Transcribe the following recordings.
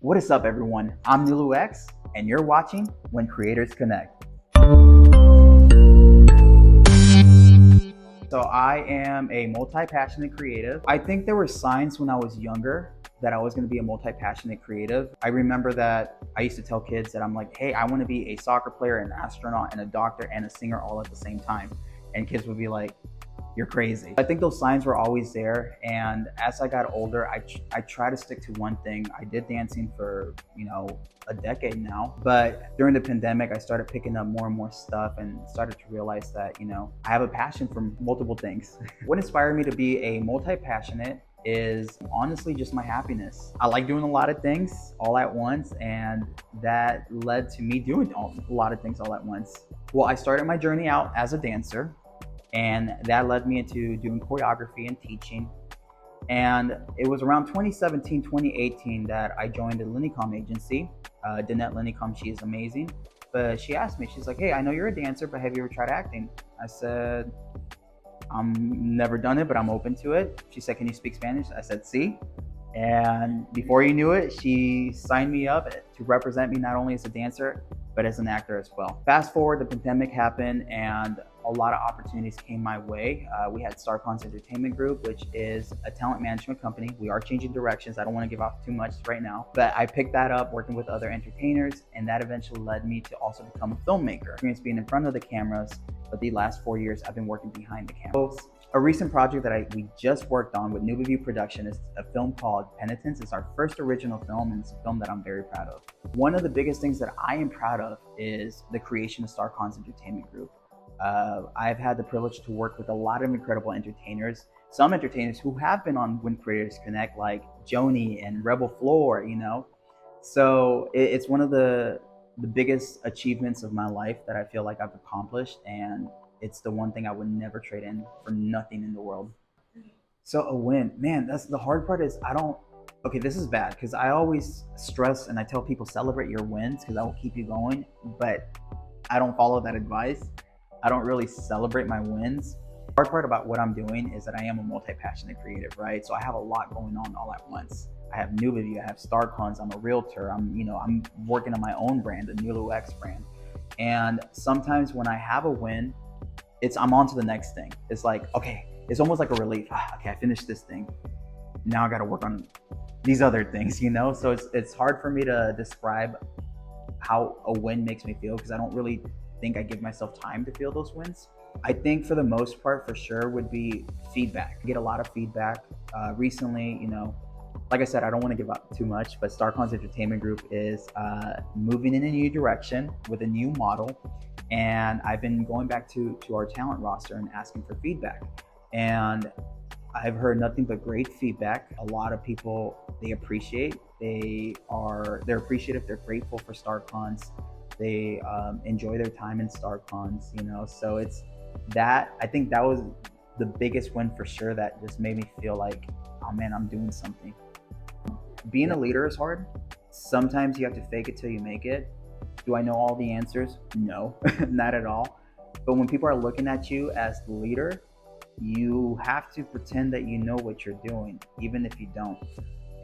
What is up, everyone? I'm Nulu X, and you're watching When Creators Connect. So I am a multi-passionate creative. I think there were signs when I was younger that I was going to be a multi-passionate creative. I remember that I used to tell kids that I'm like, hey, I want to be a soccer player, an astronaut, and a doctor, and a singer all at the same time. And kids would be like, you're crazy. I think those signs were always there. And as I got older, I try to stick to one thing. I did dancing for, a decade now. But during the pandemic, I started picking up more and more stuff and started to realize that, I have a passion for multiple things. What inspired me to be a multi-passionate is honestly just my happiness. I like doing a lot of things all at once, and that led to me doing a lot of things all at once. Well, I started my journey out as a dancer, and that led me into doing choreography and teaching. And it was around 2017, 2018 that I joined a Linicom agency. Danette Linicom, she is amazing. But she asked me, she's like, hey, I know you're a dancer, but have you ever tried acting? I said, I'm never done it, but I'm open to it. She said, can you speak Spanish? I said, sí. And before you knew it, she signed me up to represent me not only as a dancer, but as an actor as well. Fast forward, the pandemic happened and a lot of opportunities came my way. We had Starconz Entertainment Group, which is a talent management company. We are changing directions. I don't want to give out too much right now, but I picked that up working with other entertainers, and that eventually led me to also become a filmmaker. Experience being in front of the cameras, but the last 4 years I've been working behind the cameras. A recent project that we just worked on with Nulu Production is a film called Penitence. It's our first original film, and it's a film that I'm very proud of. One of the biggest things that I am proud of is the creation of Starconz Entertainment Group. I've had the privilege to work with a lot of incredible entertainers, some entertainers who have been on When Creators Connect, like Joni and Rebel Floor, So it's one of the biggest achievements of my life that I feel like I've accomplished, and it's the one thing I would never trade in for nothing in the world. So a win, man, that's the hard part is okay, this is bad because I always stress and I tell people celebrate your wins because that will keep you going, but I don't follow that advice. I don't really celebrate my wins. The hard part about what I'm doing is that I am a multi-passionate creative, right? So I have a lot going on all at once. I have Nulu, I have Starconz, I'm a realtor, I'm working on my own brand, the Nulu X brand. And sometimes when I have a win, I'm on to the next thing. It's like, okay, it's almost like a relief. Okay, I finished this thing. Now I got to work on these other things, So it's hard for me to describe how a win makes me feel because I don't really think I give myself time to feel those wins. I think for the most part, for sure, would be feedback. I get a lot of feedback. Recently, like I said, I don't want to give out too much, but Starconz Entertainment Group is moving in a new direction with a new model. And I've been going back to our talent roster and asking for feedback. And I've heard nothing but great feedback. A lot of people, they appreciate. They're appreciative. They're grateful for Starconz. They enjoy their time in Starconz, So it's that. I think that was the biggest win for sure. That just made me feel like, oh man, I'm doing something. Being a leader is hard. Sometimes you have to fake it till you make it. Do I know all the answers? No, not at all. But when people are looking at you as the leader, you have to pretend that you know what you're doing, even if you don't.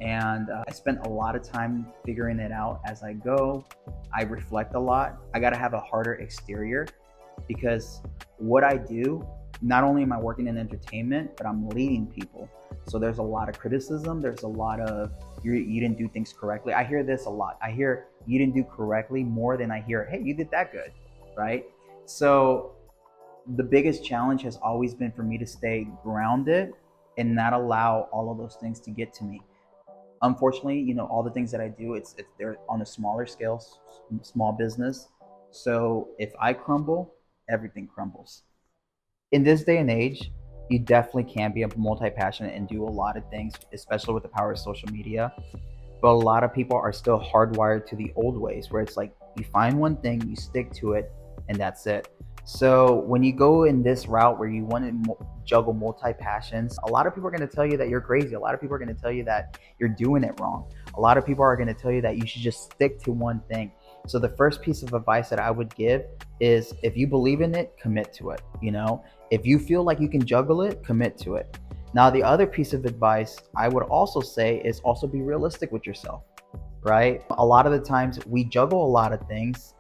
And I spent a lot of time figuring it out as I go. I reflect a lot. I got to have a harder exterior because what I do, not only am I working in entertainment, but I'm leading people. So there's a lot of criticism. There's a lot of, you didn't do things correctly. I hear this a lot. I hear you didn't do correctly more than I hear, hey, you did that good, right? So the biggest challenge has always been for me to stay grounded and not allow all of those things to get to me. Unfortunately, all the things that I do, they're on a smaller scale, small business. So if I crumble, everything crumbles. In this day and age, you definitely can be a multi-passionate and do a lot of things, especially with the power of social media. But a lot of people are still hardwired to the old ways where it's like you find one thing, you stick to it, and that's it. So when you go in this route where you want to juggle multi-passions, a lot of people are going to tell you that you're crazy. A lot of people are going to tell you that you're doing it wrong. A lot of people are going to tell you that you should just stick to one thing. So the first piece of advice that I would give is if you believe in it, commit to it. If you feel like you can juggle it, commit to it. Now, the other piece of advice I would also say is also be realistic with yourself. right? A lot of the times we juggle a lot of things,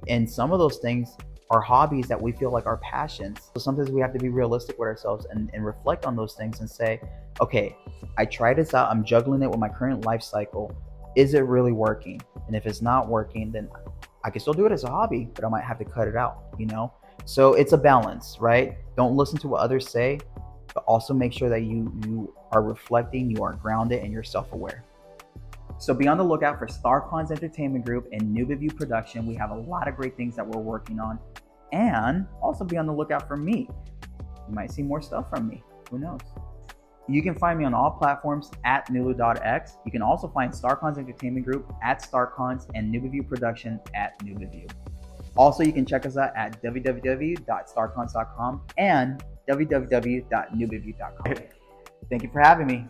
and some of those things are hobbies that we feel like are passions. So sometimes we have to be realistic with ourselves and reflect on those things and say, okay, I tried this out, I'm juggling it with my current life cycle. Is it really working? And if it's not working, then I can still do it as a hobby, but I might have to cut it out, you know? So it's a balance, right? Don't listen to what others say, but also make sure that you are reflecting, you are grounded, and you're self-aware. So be on the lookout for Starconz Entertainment Group and Nulu Production. We have a lot of great things that we're working on. And also be on the lookout for me. You might see more stuff from me. Who knows? You can find me on all platforms at Nulu.X. You can also find Starconz Entertainment Group at Starconz and Nulu Production at Nulu. Also, you can check us out at www.starconz.com and www.newbeview.com. Thank you for having me.